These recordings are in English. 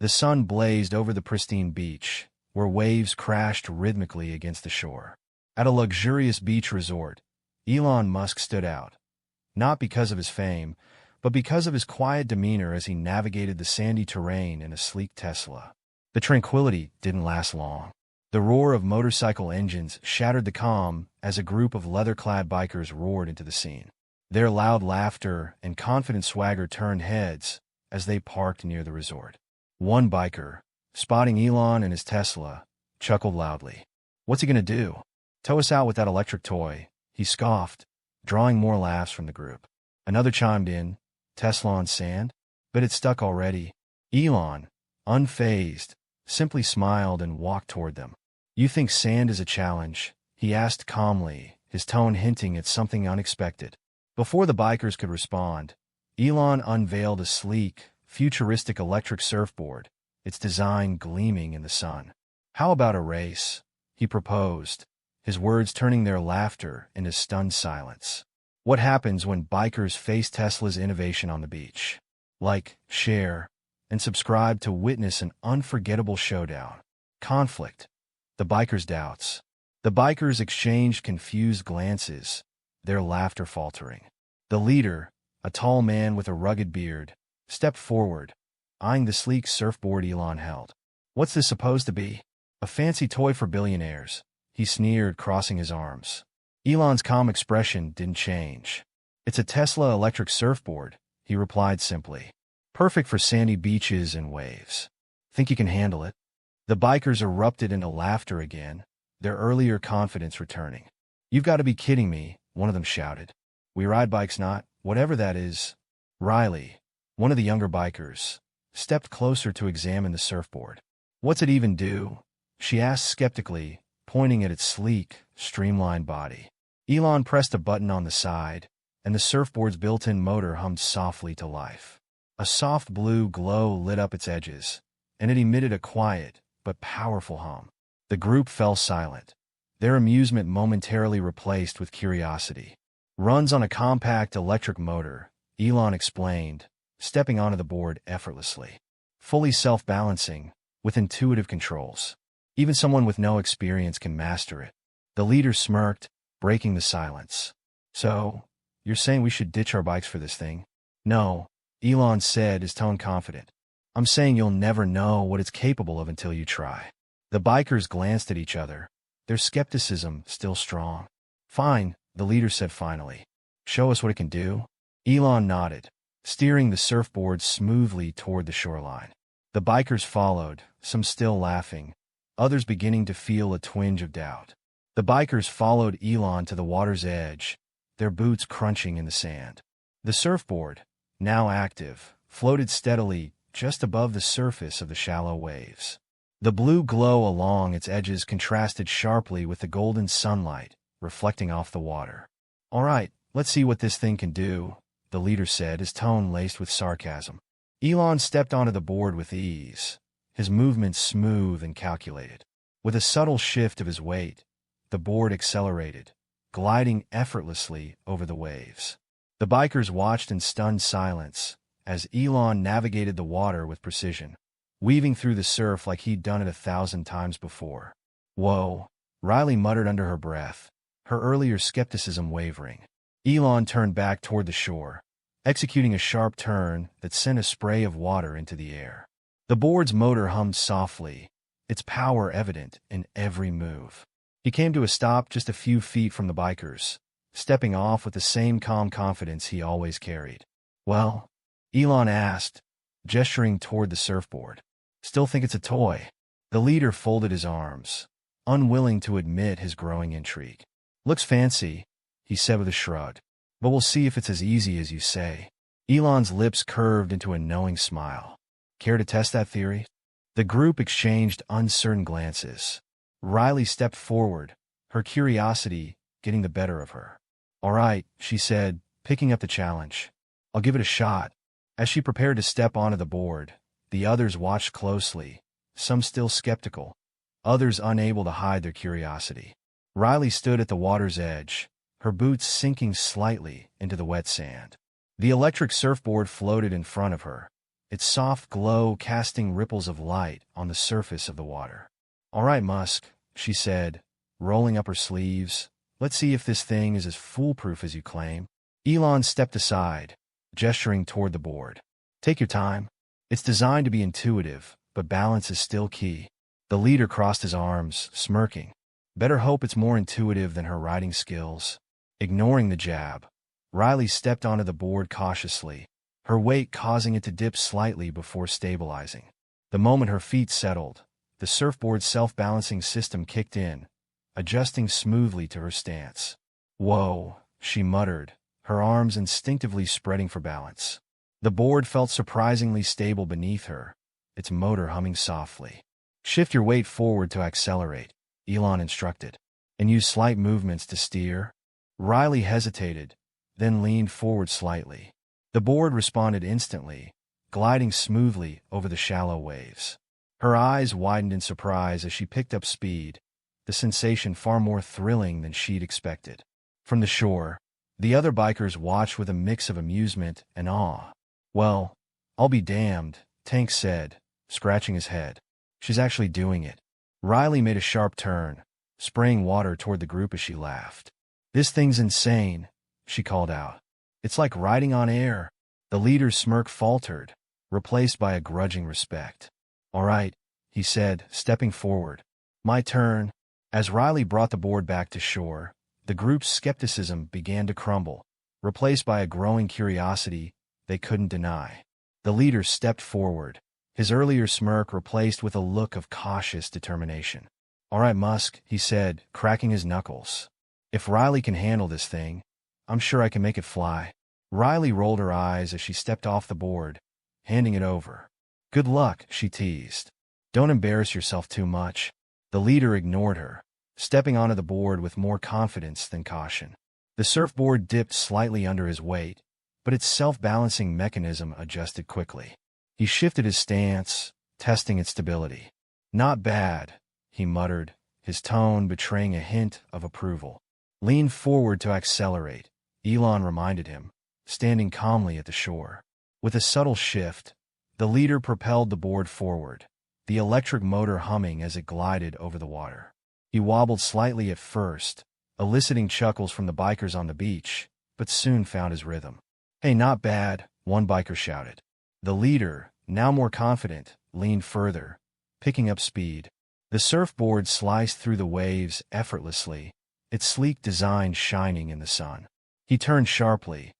The sun blazed over the pristine beach, where waves crashed rhythmically against the shore. At a luxurious beach resort, Elon Musk stood out, not because of his fame, but because of his quiet demeanor as he navigated the sandy terrain in a sleek Tesla. The tranquility didn't last long. The roar of motorcycle engines shattered the calm as a group of leather-clad bikers roared into the scene. Their loud laughter and confident swagger turned heads as they parked near the resort. One biker, spotting Elon and his Tesla, chuckled loudly. "What's he gonna do? Tow us out with that electric toy?" he scoffed, drawing more laughs from the group. Another chimed in, "Tesla on sand? But it's stuck already." Elon, unfazed, simply smiled and walked toward them. "You think sand is a challenge?" he asked calmly, his tone hinting at something unexpected. Before the bikers could respond, Elon unveiled a sleek, futuristic electric surfboard, its design gleaming in the sun. "How about a race?" he proposed, his words turning their laughter into stunned silence. What happens when bikers face Tesla's innovation on the beach? Like, share, and subscribe to witness an unforgettable showdown. Conflict. The bikers' doubts. The bikers exchanged confused glances, their laughter faltering. The leader, a tall man with a rugged beard, stepped forward, eyeing the sleek surfboard Elon held. "What's this supposed to be? A fancy toy for billionaires?" he sneered, crossing his arms. Elon's calm expression didn't change. "It's a Tesla electric surfboard," he replied simply. "Perfect for sandy beaches and waves. Think you can handle it?" The bikers erupted into laughter again, their earlier confidence returning. "You've got to be kidding me," one of them shouted. "We ride bikes, not whatever that is." Riley, one of the younger bikers, stepped closer to examine the surfboard. "What's it even do?" she asked skeptically, pointing at its sleek, streamlined body. Elon pressed a button on the side, and the surfboard's built-in motor hummed softly to life. A soft blue glow lit up its edges, and it emitted a quiet but powerful hum. The group fell silent, their amusement momentarily replaced with curiosity. "Runs on a compact electric motor," Elon explained, stepping onto the board effortlessly. "Fully self-balancing, with intuitive controls. Even someone with no experience can master it." The leader smirked, breaking the silence. "So, you're saying we should ditch our bikes for this thing?" "No," Elon said, his tone confident. "I'm saying you'll never know what it's capable of until you try." The bikers glanced at each other, their skepticism still strong. "Fine," the leader said finally. "Show us what it can do." Elon nodded, steering the surfboard smoothly toward the shoreline. The bikers followed, some still laughing, others beginning to feel a twinge of doubt. The bikers followed Elon to the water's edge, their boots crunching in the sand. The surfboard, now active, floated steadily just above the surface of the shallow waves. The blue glow along its edges contrasted sharply with the golden sunlight reflecting off the water. "All right, let's see what this thing can do," the leader said, his tone laced with sarcasm. Elon stepped onto the board with ease, his movements smooth and calculated. With a subtle shift of his weight, the board accelerated, gliding effortlessly over the waves. The bikers watched in stunned silence as Elon navigated the water with precision, weaving through the surf like he'd done it 1,000 times before. "Whoa," Riley muttered under her breath, her earlier skepticism wavering. Elon turned back toward the shore, executing a sharp turn that sent a spray of water into the air. The board's motor hummed softly, its power evident in every move. He came to a stop just a few feet from the bikers, stepping off with the same calm confidence he always carried. "Well?" Elon asked, gesturing toward the surfboard. "Still think it's a toy?" The leader folded his arms, unwilling to admit his growing intrigue. "Looks fancy," he said with a shrug, "but we'll see if it's as easy as you say." Elon's lips curved into a knowing smile. "Care to test that theory?" The group exchanged uncertain glances. Riley stepped forward, her curiosity getting the better of her. "All right," she said, picking up the challenge. "I'll give it a shot." As she prepared to step onto the board, the others watched closely, some still skeptical, others unable to hide their curiosity. Riley stood at the water's edge, her boots sinking slightly into the wet sand. The electric surfboard floated in front of her, its soft glow casting ripples of light on the surface of the water. "All right, Musk," she said, rolling up her sleeves. "Let's see if this thing is as foolproof as you claim." Elon stepped aside, gesturing toward the board. "Take your time. It's designed to be intuitive, but balance is still key." The leader crossed his arms, smirking. "Better hope it's more intuitive than her riding skills." Ignoring the jab, Riley stepped onto the board cautiously, her weight causing it to dip slightly before stabilizing. The moment her feet settled, the surfboard's self-balancing system kicked in, adjusting smoothly to her stance. "Whoa," she muttered, her arms instinctively spreading for balance. The board felt surprisingly stable beneath her, its motor humming softly. "Shift your weight forward to accelerate," Elon instructed, "and use slight movements to steer." Riley hesitated, then leaned forward slightly. The board responded instantly, gliding smoothly over the shallow waves. Her eyes widened in surprise as she picked up speed, the sensation far more thrilling than she'd expected. From the shore, the other bikers watched with a mix of amusement and awe. "Well, I'll be damned," Tank said, scratching his head. "She's actually doing it." Riley made a sharp turn, spraying water toward the group as she laughed. "This thing's insane," she called out. "It's like riding on air." The leader's smirk faltered, replaced by a grudging respect. "All right," he said, stepping forward. "My turn." As Riley brought the board back to shore, the group's skepticism began to crumble, replaced by a growing curiosity they couldn't deny. The leader stepped forward, his earlier smirk replaced with a look of cautious determination. "All right, Musk," he said, cracking his knuckles. "If Riley can handle this thing, I'm sure I can make it fly." Riley rolled her eyes as she stepped off the board, handing it over. "Good luck," she teased. "Don't embarrass yourself too much." The leader ignored her, stepping onto the board with more confidence than caution. The surfboard dipped slightly under his weight, but its self-balancing mechanism adjusted quickly. He shifted his stance, testing its stability. "Not bad," he muttered, his tone betraying a hint of approval. "Lean forward to accelerate," Elon reminded him, standing calmly at the shore. With a subtle shift, the leader propelled the board forward, the electric motor humming as it glided over the water. He wobbled slightly at first, eliciting chuckles from the bikers on the beach, but soon found his rhythm. "Hey, not bad," one biker shouted. The leader, now more confident, leaned further, picking up speed. The surfboard sliced through the waves effortlessly, its sleek design shining in the sun. He turned sharply,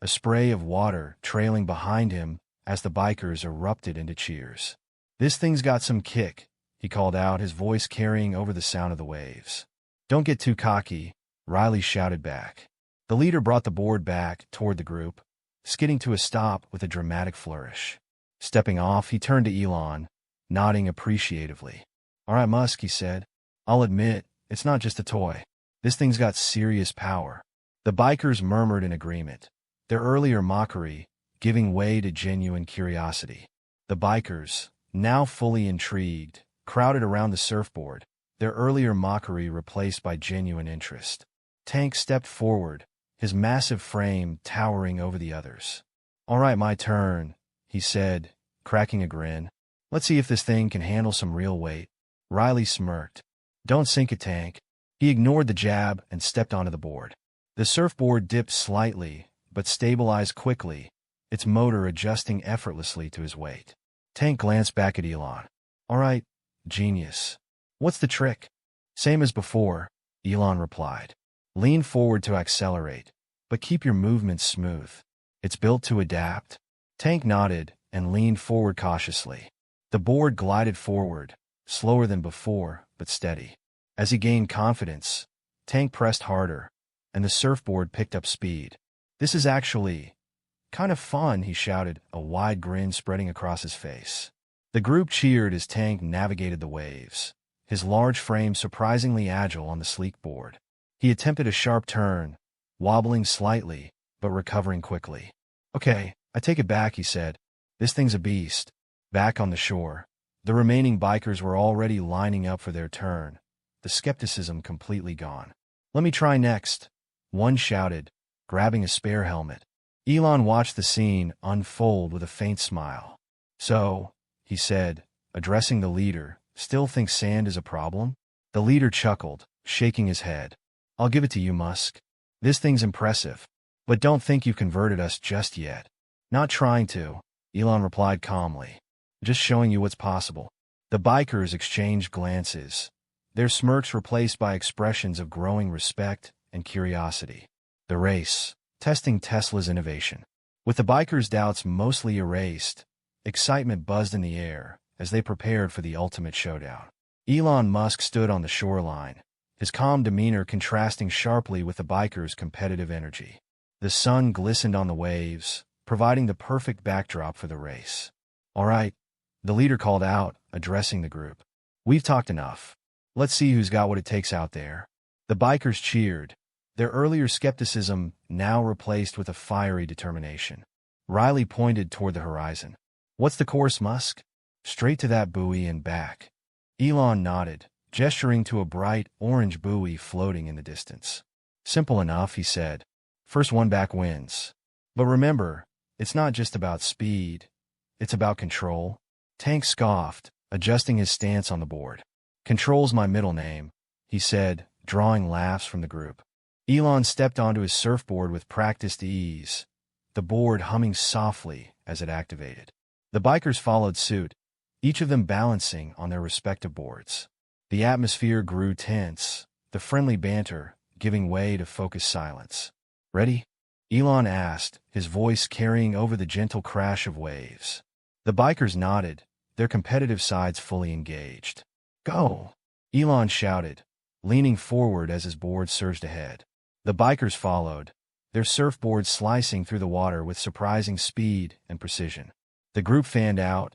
a spray of water trailing behind him as the bikers erupted into cheers. "This thing's got some kick," he called out, his voice carrying over the sound of the waves. "Don't get too cocky," Riley shouted back. The leader brought the board back toward the group, skidding to a stop with a dramatic flourish. Stepping off, he turned to Elon, nodding appreciatively. "All right, Musk," he said. "I'll admit, it's not just a toy. This thing's got serious power." The bikers murmured in agreement, their earlier mockery giving way to genuine curiosity. The bikers, now fully intrigued, crowded around the surfboard, their earlier mockery replaced by genuine interest. Tank stepped forward, his massive frame towering over the others. "All right, my turn," he said, cracking a grin. "Let's see if this thing can handle some real weight." Riley smirked. "Don't sink it, Tank." He ignored the jab and stepped onto the board. The surfboard dipped slightly, but stabilized quickly, its motor adjusting effortlessly to his weight. Tank glanced back at Elon. "All right, genius. What's the trick?" "Same as before," Elon replied. "Lean forward to accelerate, but keep your movements smooth. It's built to adapt." Tank nodded and leaned forward cautiously. The board glided forward, slower than before, but steady. As he gained confidence, Tank pressed harder, and the surfboard picked up speed. "This is actually kind of fun," he shouted, a wide grin spreading across his face. The group cheered as Tank navigated the waves, his large frame surprisingly agile on the sleek board. He attempted a sharp turn, wobbling slightly, but recovering quickly. "Okay, I take it back," he said. "This thing's a beast." Back on the shore, the remaining bikers were already lining up for their turn, the skepticism completely gone. "Let me try next," one shouted, grabbing a spare helmet. Elon watched the scene unfold with a faint smile. So, he said, addressing the leader, still think sand is a problem? The leader chuckled, shaking his head. I'll give it to you, Musk. This thing's impressive. But don't think you've converted us just yet. Not trying to, Elon replied calmly. Just showing you what's possible. The bikers exchanged glances, their smirks replaced by expressions of growing respect and curiosity. The race, testing Tesla's innovation. With the bikers' doubts mostly erased, excitement buzzed in the air as they prepared for the ultimate showdown. Elon Musk stood on the shoreline, his calm demeanor contrasting sharply with the bikers' competitive energy. The sun glistened on the waves, providing the perfect backdrop for the race. All right, the leader called out, addressing the group. We've talked enough. Let's see who's got what it takes out there. The bikers cheered, their earlier skepticism now replaced with a fiery determination. Riley pointed toward the horizon. What's the course, Musk? Straight to that buoy and back. Elon nodded, gesturing to a bright orange buoy floating in the distance. Simple enough, he said. First one back wins. But remember, it's not just about speed. It's about control. Tank scoffed, adjusting his stance on the board. Control's my middle name, he said, drawing laughs from the group. Elon stepped onto his surfboard with practiced ease, the board humming softly as it activated. The bikers followed suit, each of them balancing on their respective boards. The atmosphere grew tense, the friendly banter giving way to focused silence. Ready? Elon asked, his voice carrying over the gentle crash of waves. The bikers nodded, their competitive sides fully engaged. Go! Elon shouted, leaning forward as his board surged ahead. The bikers followed, their surfboards slicing through the water with surprising speed and precision. The group fanned out,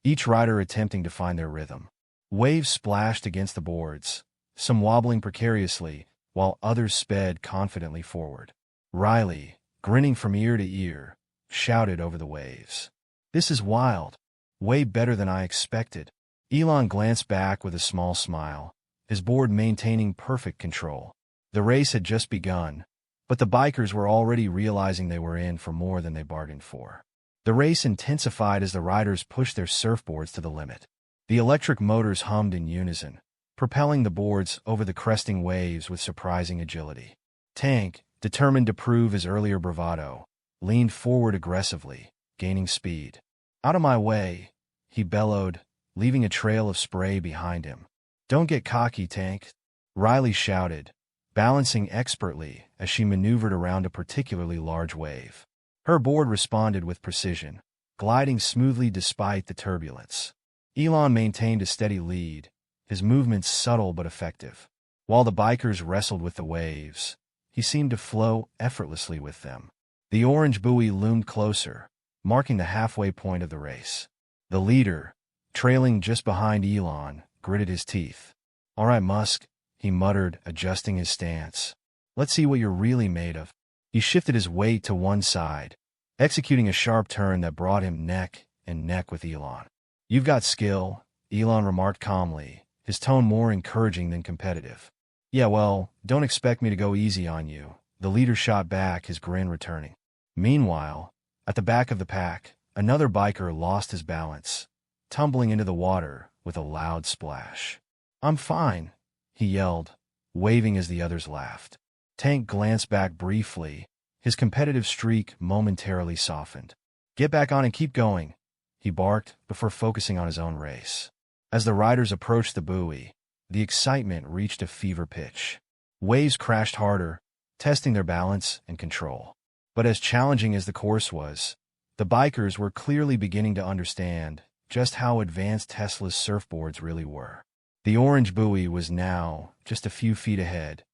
each rider attempting to find their rhythm. Waves splashed against the boards, some wobbling precariously, while others sped confidently forward. Riley, grinning from ear to ear, shouted over the waves. This is wild. Way better than I expected. Elon glanced back with a small smile, his board maintaining perfect control. The race had just begun, but the bikers were already realizing they were in for more than they bargained for. The race intensified as the riders pushed their surfboards to the limit. The electric motors hummed in unison, propelling the boards over the cresting waves with surprising agility. Tank, determined to prove his earlier bravado, leaned forward aggressively, gaining speed. Out of my way, he bellowed, leaving a trail of spray behind him. Don't get cocky, Tank, Riley shouted, balancing expertly as she maneuvered around a particularly large wave. Her board responded with precision, gliding smoothly despite the turbulence. Elon maintained a steady lead, his movements subtle but effective. While the bikers wrestled with the waves, he seemed to flow effortlessly with them. The orange buoy loomed closer, marking the halfway point of the race. The leader, trailing just behind Elon, gritted his teeth. All right, Musk, he muttered, adjusting his stance. Let's see what you're really made of. He shifted his weight to one side, executing a sharp turn that brought him neck and neck with Elon. You've got skill, Elon remarked calmly, his tone more encouraging than competitive. Yeah, well, don't expect me to go easy on you, the leader shot back, his grin returning. Meanwhile, at the back of the pack, another biker lost his balance, tumbling into the water with a loud splash. I'm fine, he yelled, waving as the others laughed. Tank glanced back briefly, his competitive streak momentarily softened. Get back on and keep going, he barked before focusing on his own race. As the riders approached the buoy, the excitement reached a fever pitch. Waves crashed harder, testing their balance and control. But as challenging as the course was, the bikers were clearly beginning to understand just how advanced Tesla's surfboards really were. The orange buoy was now just a few feet ahead,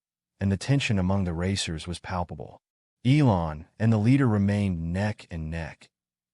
and the tension among the racers was palpable. Elon and the leader remained neck and neck,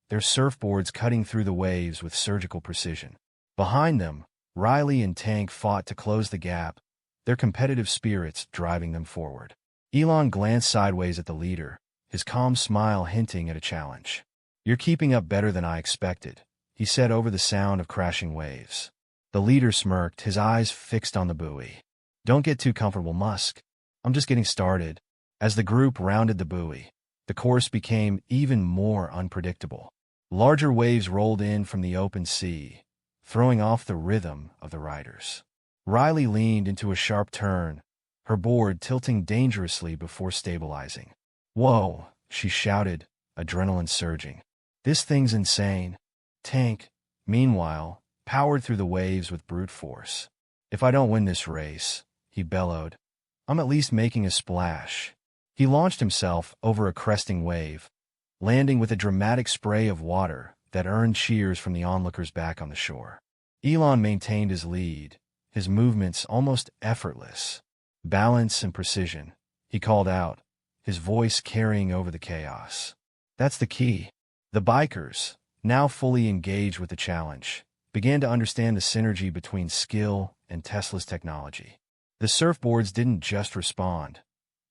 their surfboards cutting through the waves with surgical precision. Behind them, Riley and Tank fought to close the gap, their competitive spirits driving them forward. Elon glanced sideways at the leader, his calm smile hinting at a challenge. You're keeping up better than I expected, he said over the sound of crashing waves. The leader smirked, his eyes fixed on the buoy. Don't get too comfortable, Musk. I'm just getting started. As the group rounded the buoy, the course became even more unpredictable. Larger waves rolled in from the open sea, throwing off the rhythm of the riders. Riley leaned into a sharp turn, her board tilting dangerously before stabilizing. "Whoa," she shouted, adrenaline surging. "This thing's insane." Tank, meanwhile, powered through the waves with brute force. "If I don't win this race," he bellowed, "I'm at least making a splash." He launched himself over a cresting wave, landing with a dramatic spray of water that earned cheers from the onlookers back on the shore. Elon maintained his lead, his movements almost effortless. "Balance and precision," he called out, his voice carrying over the chaos. "That's the key." The bikers, now fully engaged with the challenge, began to understand the synergy between skill and Tesla's technology. The surfboards didn't just respond.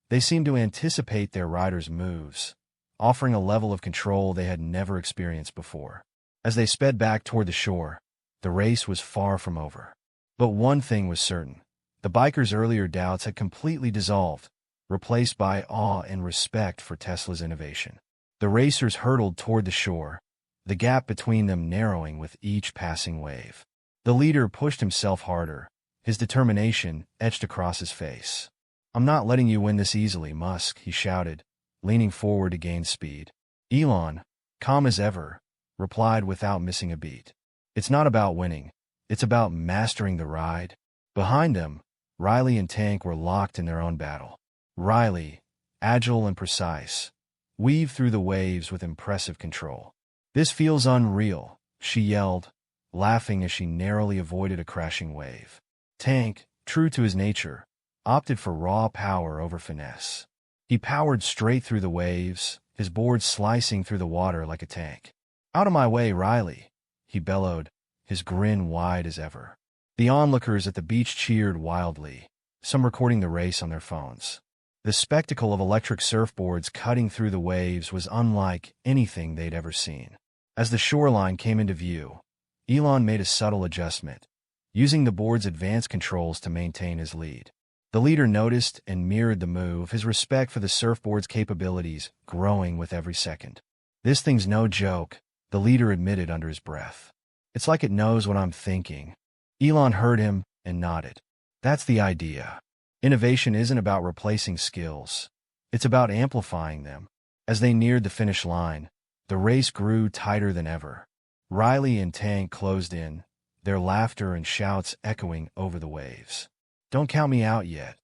They seemed to anticipate their riders' moves, offering a level of control they had never experienced before. As they sped back toward the shore, the race was far from over. But one thing was certain. The bikers' earlier doubts had completely dissolved, replaced by awe and respect for Tesla's innovation. The racers hurtled toward the shore, the gap between them narrowing with each passing wave. The leader pushed himself harder, his determination etched across his face. "I'm not letting you win this easily, Musk," he shouted, leaning forward to gain speed. Elon, calm as ever, replied without missing a beat. "It's not about winning. It's about mastering the ride." Behind them, Riley and Tank were locked in their own battle. Riley, agile and precise, weaved through the waves with impressive control. "This feels unreal," she yelled, laughing as she narrowly avoided a crashing wave. Tank, true to his nature, opted for raw power over finesse. He powered straight through the waves, his board slicing through the water like a tank. "Out of my way, Riley," he bellowed, his grin wide as ever. The onlookers at the beach cheered wildly, some recording the race on their phones. The spectacle of electric surfboards cutting through the waves was unlike anything they'd ever seen. As the shoreline came into view, Elon made a subtle adjustment, using the board's advanced controls to maintain his lead. The leader noticed and mirrored the move, his respect for the surfboard's capabilities growing with every second. "This thing's no joke," the leader admitted under his breath. "It's like it knows what I'm thinking." Elon heard him and nodded. "That's the idea. Innovation isn't about replacing skills. It's about amplifying them." As they neared the finish line, the race grew tighter than ever. Riley and Tank closed in, their laughter and shouts echoing over the waves. "Don't count me out yet,"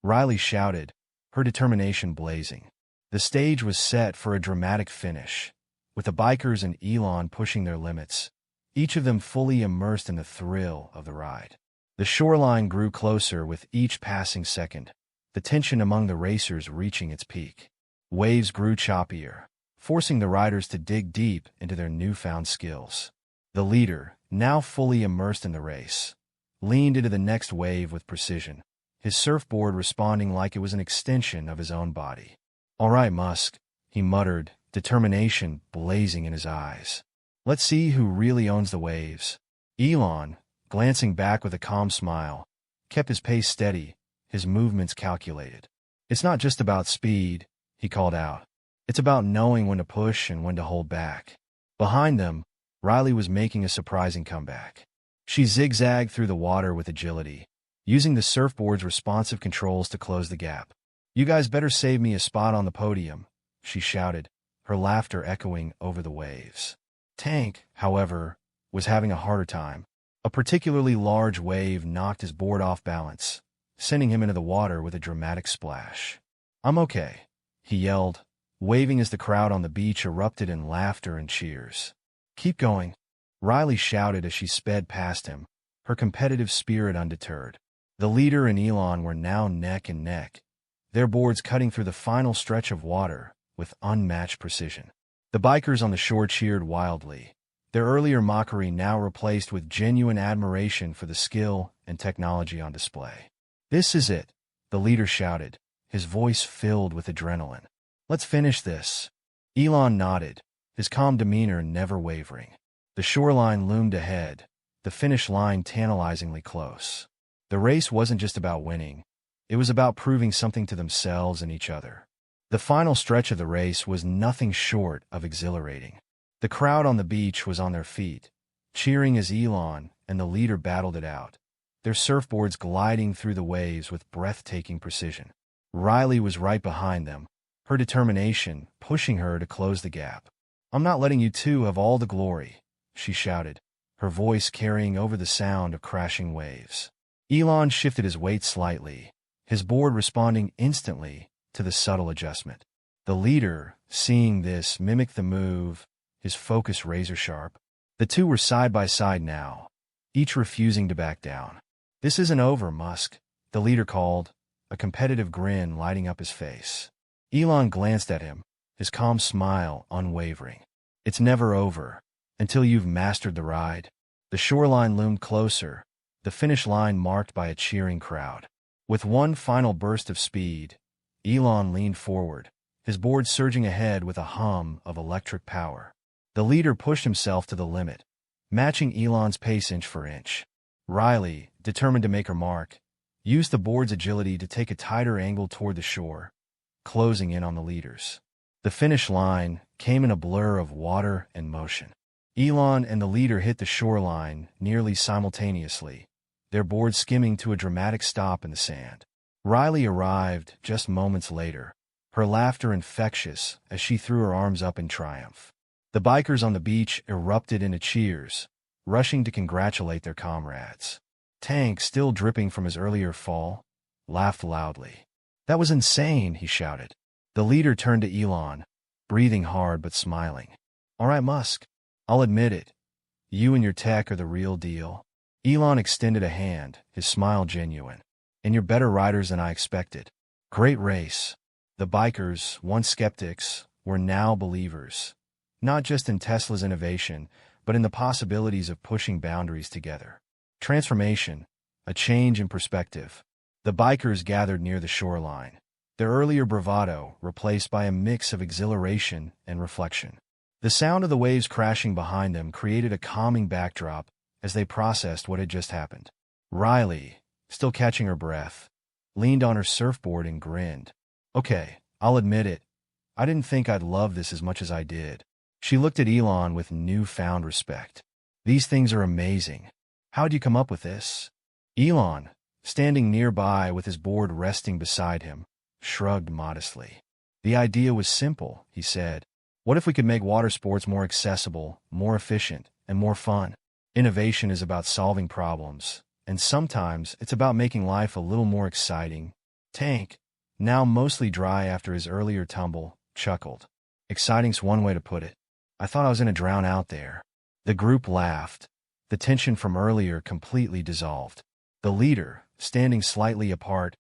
Riley shouted, her determination blazing. The stage was set for a dramatic finish, with the bikers and Elon pushing their limits, each of them fully immersed in the thrill of the ride. The shoreline grew closer with each passing second, the tension among the racers reaching its peak. Waves grew choppier, forcing the riders to dig deep into their newfound skills. The leader, now fully immersed in the race, leaned into the next wave with precision, his surfboard responding like it was an extension of his own body. "All right, Musk," he muttered, determination blazing in his eyes. "Let's see who really owns the waves." Elon, glancing back with a calm smile, kept his pace steady, his movements calculated. "It's not just about speed," he called out. "It's about knowing when to push and when to hold back." Behind them, Riley was making a surprising comeback. She zigzagged through the water with agility, using the surfboard's responsive controls to close the gap. "You guys better save me a spot on the podium," she shouted, her laughter echoing over the waves. Tank, however, was having a harder time. A particularly large wave knocked his board off balance, sending him into the water with a dramatic splash. "I'm okay," he yelled, waving as the crowd on the beach erupted in laughter and cheers. "Keep going," Riley shouted as she sped past him, her competitive spirit undeterred. The leader and Elon were now neck and neck, their boards cutting through the final stretch of water with unmatched precision. The bikers on the shore cheered wildly, their earlier mockery now replaced with genuine admiration for the skill and technology on display. "This is it," the leader shouted, his voice filled with adrenaline. "Let's finish this." Elon nodded, his calm demeanor never wavering. The shoreline loomed ahead, the finish line tantalizingly close. The race wasn't just about winning, it was about proving something to themselves and each other. The final stretch of the race was nothing short of exhilarating. The crowd on the beach was on their feet, cheering as Elon and the leader battled it out, their surfboards gliding through the waves with breathtaking precision. Riley was right behind them, her determination pushing her to close the gap. "I'm not letting you two have all the glory," she shouted, her voice carrying over the sound of crashing waves. Elon shifted his weight slightly, his board responding instantly to the subtle adjustment. The leader, seeing this, mimicked the move, his focus razor-sharp. The two were side by side now, each refusing to back down. "This isn't over, Musk," the leader called, a competitive grin lighting up his face. Elon glanced at him, his calm smile unwavering. "It's never over, until you've mastered the ride." The shoreline loomed closer, the finish line marked by a cheering crowd. With one final burst of speed, Elon leaned forward, his board surging ahead with a hum of electric power. The leader pushed himself to the limit, matching Elon's pace inch for inch. Riley, determined to make her mark, used the board's agility to take a tighter angle toward the shore, closing in on the leaders. The finish line came in a blur of water and motion. Elon and the leader hit the shoreline nearly simultaneously, their boards skimming to a dramatic stop in the sand. Riley arrived just moments later, her laughter infectious as she threw her arms up in triumph. The bikers on the beach erupted into cheers, rushing to congratulate their comrades. Tank, still dripping from his earlier fall, laughed loudly. "That was insane," he shouted. The leader turned to Elon, breathing hard but smiling. "All right, Musk, I'll admit it. You and your tech are the real deal." Elon extended a hand, his smile genuine. "And you're better riders than I expected. Great race." The bikers, once skeptics, were now believers, not just in Tesla's innovation, but in the possibilities of pushing boundaries together. Transformation, a change in perspective. The bikers gathered near the shoreline, their earlier bravado replaced by a mix of exhilaration and reflection. The sound of the waves crashing behind them created a calming backdrop as they processed what had just happened. Riley, still catching her breath, leaned on her surfboard and grinned. "Okay, I'll admit it. I didn't think I'd love this as much as I did." She looked at Elon with newfound respect. "These things are amazing. How'd you come up with this?" Elon, standing nearby with his board resting beside him, shrugged modestly. "The idea was simple," he said. "What if we could make water sports more accessible, more efficient, and more fun? Innovation is about solving problems, and sometimes it's about making life a little more exciting." Tank, now mostly dry after his earlier tumble, chuckled. "Exciting's one way to put it. I thought I was going to drown out there." The group laughed. The tension from earlier completely dissolved. The leader, standing slightly apart,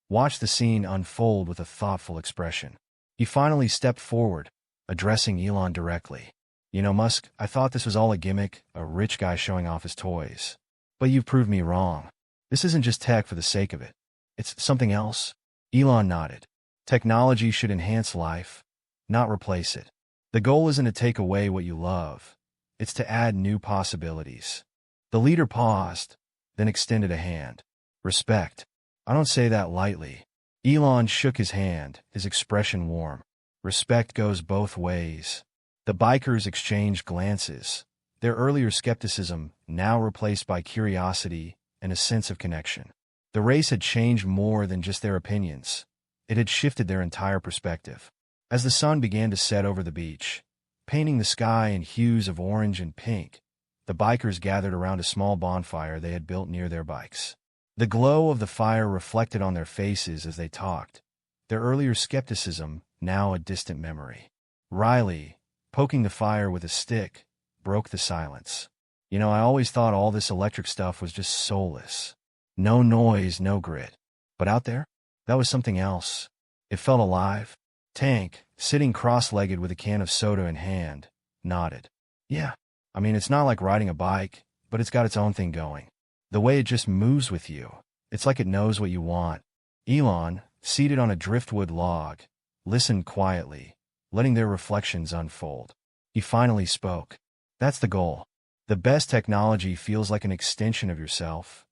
watched the scene unfold with a thoughtful expression. He finally stepped forward, addressing Elon directly. "You know, Musk, I thought this was all a gimmick, a rich guy showing off his toys. But you've proved me wrong. This isn't just tech for the sake of it. It's something else." Elon nodded. "Technology should enhance life, not replace it. The goal isn't to take away what you love. It's to add new possibilities." The leader paused, then extended a hand. "Respect. I don't say that lightly." Elon shook his hand, his expression warm. "Respect goes both ways." The bikers exchanged glances, their earlier skepticism now replaced by curiosity and a sense of connection. The race had changed more than just their opinions. It had shifted their entire perspective. As the sun began to set over the beach, painting the sky in hues of orange and pink, the bikers gathered around a small bonfire they had built near their bikes. The glow of the fire reflected on their faces as they talked, their earlier skepticism now a distant memory. Riley, poking the fire with a stick, broke the silence. "You know, I always thought all this electric stuff was just soulless. No noise, no grit. But out there, that was something else. It felt alive." Tank, sitting cross-legged with a can of soda in hand, nodded. "Yeah, I mean, it's not like riding a bike, but it's got its own thing going. The way it just moves with you. It's like it knows what you want." Elon, seated on a driftwood log, listened quietly, letting their reflections unfold. He finally spoke. "That's the goal. The best technology feels like an extension of yourself.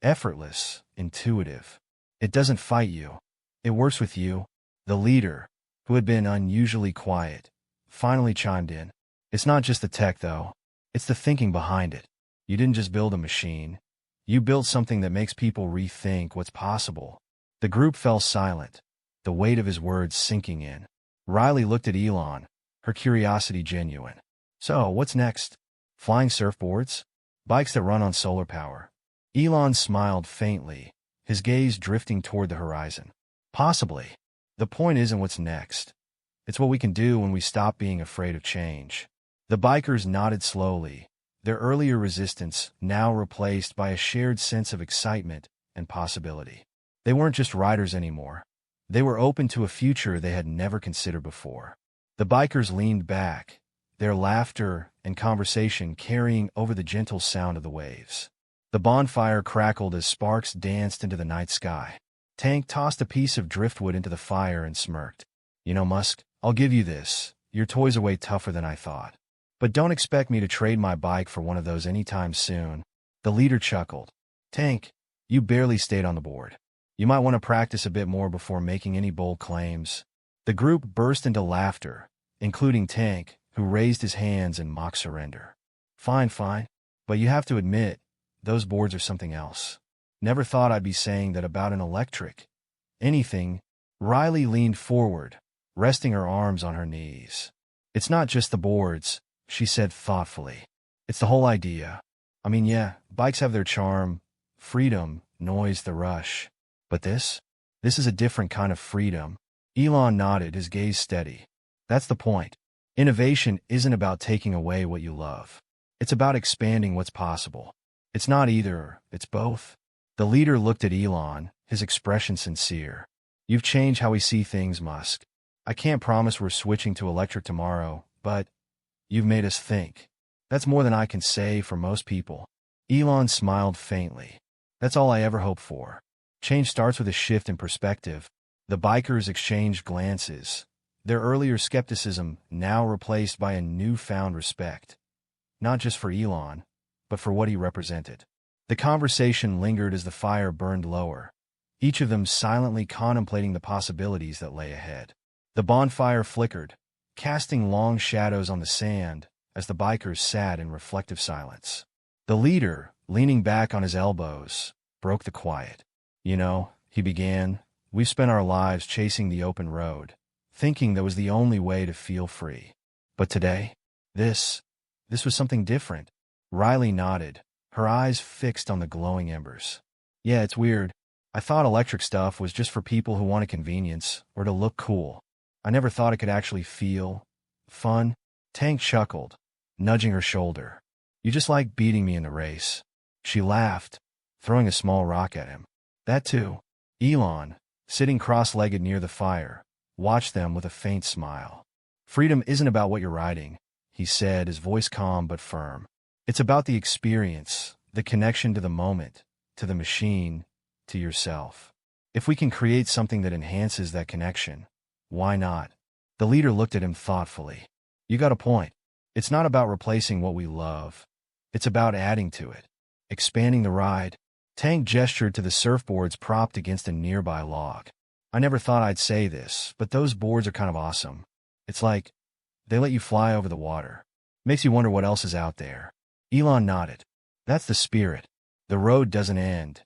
Effortless, intuitive. It doesn't fight you. It works with you." The leader, who had been unusually quiet, finally chimed in. It's not just the tech, though. It's the thinking behind it. You didn't just build a machine. You built something that makes people rethink what's possible. The group fell silent, the weight of his words sinking in. Riley looked at Elon, her curiosity genuine. So, what's next? Flying surfboards? Bikes that run on solar power? Elon smiled faintly, his gaze drifting toward the horizon. Possibly. The point isn't what's next. It's what we can do when we stop being afraid of change. The bikers nodded slowly, their earlier resistance now replaced by a shared sense of excitement and possibility. They weren't just riders anymore. They were open to a future they had never considered before. The bikers leaned back, their laughter and conversation carrying over the gentle sound of the waves. The bonfire crackled as sparks danced into the night sky. Tank tossed a piece of driftwood into the fire and smirked. You know, Musk, I'll give you this. Your toys are way tougher than I thought. But don't expect me to trade my bike for one of those anytime soon. The leader chuckled. Tank, you barely stayed on the board. You might want to practice a bit more before making any bold claims. The group burst into laughter, including Tank, who raised his hands in mock surrender. Fine, but you have to admit, those boards are something else. Never thought I'd be saying that about an electric. Anything. Riley leaned forward, resting her arms on her knees. It's not just the boards, she said thoughtfully. It's the whole idea. I mean, yeah, bikes have their charm, freedom, noise, the rush. But this is a different kind of freedom. Elon nodded, his gaze steady. That's the point. Innovation isn't about taking away what you love. It's about expanding what's possible. It's not either, it's both. The leader looked at Elon, his expression sincere. You've changed how we see things, Musk. I can't promise we're switching to electric tomorrow, but you've made us think. That's more than I can say for most people. Elon smiled faintly. That's all I ever hoped for. Change starts with a shift in perspective. The bikers exchanged glances, their earlier skepticism now replaced by a newfound respect. Not just for Elon, but for what he represented. The conversation lingered as the fire burned lower, each of them silently contemplating the possibilities that lay ahead. The bonfire flickered, casting long shadows on the sand as the bikers sat in reflective silence. The leader, leaning back on his elbows, broke the quiet. You know, he began, we've spent our lives chasing the open road, thinking that was the only way to feel free. But today, this was something different. Riley nodded, her eyes fixed on the glowing embers. Yeah, it's weird. I thought electric stuff was just for people who wanted convenience or to look cool. I never thought it could actually feel fun. Tank chuckled, nudging her shoulder. You just like beating me in the race. She laughed, throwing a small rock at him. That too. Elon, sitting cross-legged near the fire, watched them with a faint smile. Freedom isn't about what you're riding, he said, his voice calm but firm. It's about the experience, the connection to the moment, to the machine, to yourself. If we can create something that enhances that connection, why not? The leader looked at him thoughtfully. You got a point. It's not about replacing what we love. It's about adding to it, expanding the ride. Tank gestured to the surfboards propped against a nearby log. I never thought I'd say this, but those boards are kind of awesome. It's like they let you fly over the water. Makes you wonder what else is out there. Elon nodded. That's the spirit. The road doesn't end.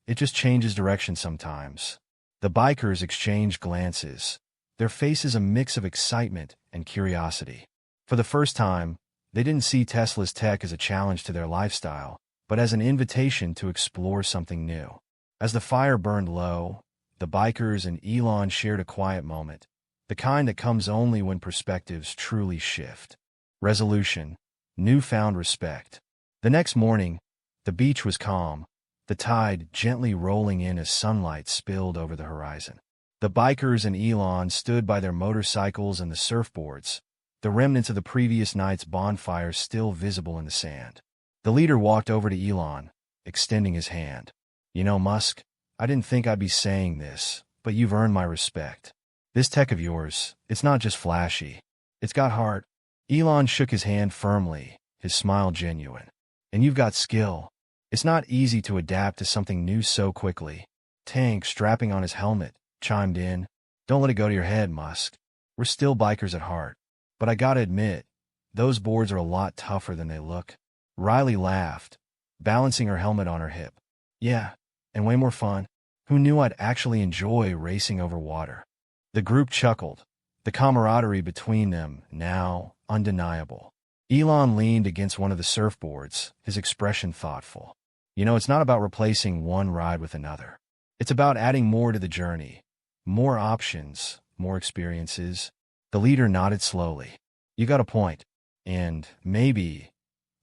It just changes direction sometimes. The bikers exchanged glances, their faces a mix of excitement and curiosity. For the first time, they didn't see Tesla's tech as a challenge to their lifestyle, but as an invitation to explore something new. As the fire burned low, the bikers and Elon shared a quiet moment, the kind that comes only when perspectives truly shift. Resolution, newfound respect. The next morning, the beach was calm, the tide gently rolling in as sunlight spilled over the horizon. The bikers and Elon stood by their motorcycles and the surfboards, the remnants of the previous night's bonfire still visible in the sand. The leader walked over to Elon, extending his hand. You know, Musk, I didn't think I'd be saying this, but you've earned my respect. This tech of yours, it's not just flashy. It's got heart. Elon shook his hand firmly, his smile genuine. And you've got skill. It's not easy to adapt to something new so quickly. Tank, strapping on his helmet, chimed in. Don't let it go to your head, Musk. We're still bikers at heart. But I gotta admit, Those boards are a lot tougher than they look. Riley laughed, balancing her helmet on her hip. Yeah, and way more fun. Who knew I'd actually enjoy racing over water? The group chuckled, the camaraderie between them now undeniable. Elon leaned against one of the surfboards, his expression thoughtful. It's not about replacing one ride with another. It's about adding more to the journey. More options, more experiences. The leader nodded slowly. You got a point. And maybe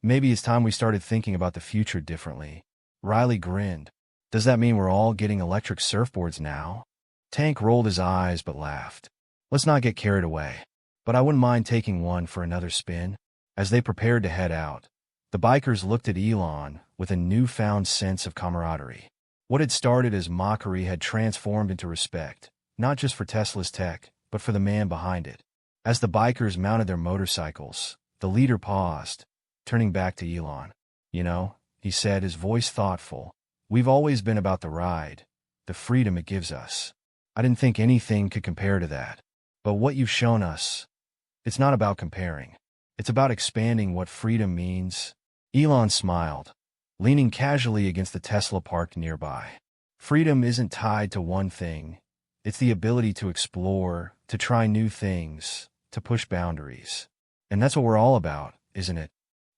it's time we started thinking about the future differently. Riley grinned. Does that mean we're all getting electric surfboards now? Tank rolled his eyes but laughed. Let's not get carried away. But I wouldn't mind taking one for another spin. As they prepared to head out, the bikers looked at Elon with a newfound sense of camaraderie. What had started as mockery had transformed into respect, not just for Tesla's tech, but for the man behind it. As the bikers mounted their motorcycles, the leader paused, turning back to Elon. He said, his voice thoughtful, we've always been about the ride, the freedom it gives us. I didn't think anything could compare to that. But what you've shown us, it's not about comparing. It's about expanding what freedom means. Elon smiled, leaning casually against the Tesla parked nearby. Freedom isn't tied to one thing. It's the ability to explore, to try new things, to push boundaries. And that's what we're all about, isn't it?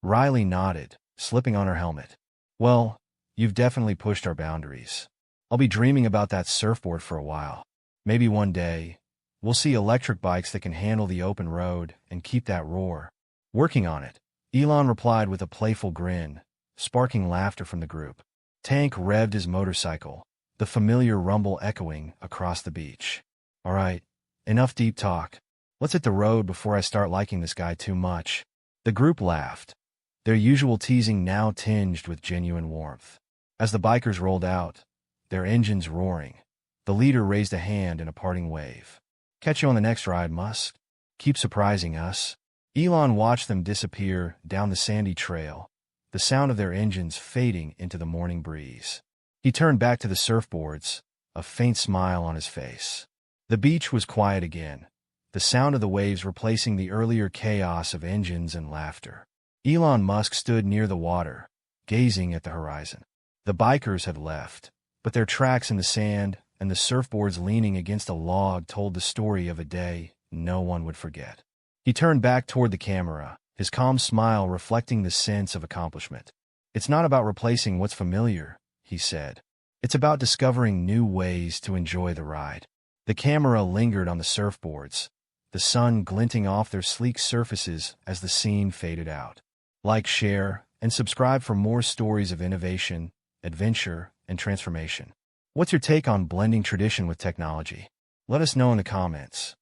Riley nodded, slipping on her helmet. Well, you've definitely pushed our boundaries. I'll be dreaming about that surfboard for a while. Maybe one day, we'll see electric bikes that can handle the open road and keep that roar. Working on it, Elon replied with a playful grin, sparking laughter from the group. Tank revved his motorcycle, the familiar rumble echoing across the beach. All right, enough deep talk. Let's hit the road before I start liking this guy too much. The group laughed, their usual teasing now tinged with genuine warmth. As the bikers rolled out, their engines roaring, the leader raised a hand in a parting wave. Catch you on the next ride, Musk. Keep surprising us. Elon watched them disappear down the sandy trail, the sound of their engines fading into the morning breeze. He turned back to the surfboards, a faint smile on his face. The beach was quiet again, the sound of the waves replacing the earlier chaos of engines and laughter. Elon Musk stood near the water, gazing at the horizon. The bikers had left, but their tracks in the sand and the surfboards leaning against a log told the story of a day no one would forget. He turned back toward the camera, his calm smile reflecting the sense of accomplishment. It's not about replacing what's familiar, he said. It's about discovering new ways to enjoy the ride. The camera lingered on the surfboards, the sun glinting off their sleek surfaces as the scene faded out. Like, share, and subscribe for more stories of innovation, adventure, and transformation. What's your take on blending tradition with technology? Let us know in the comments.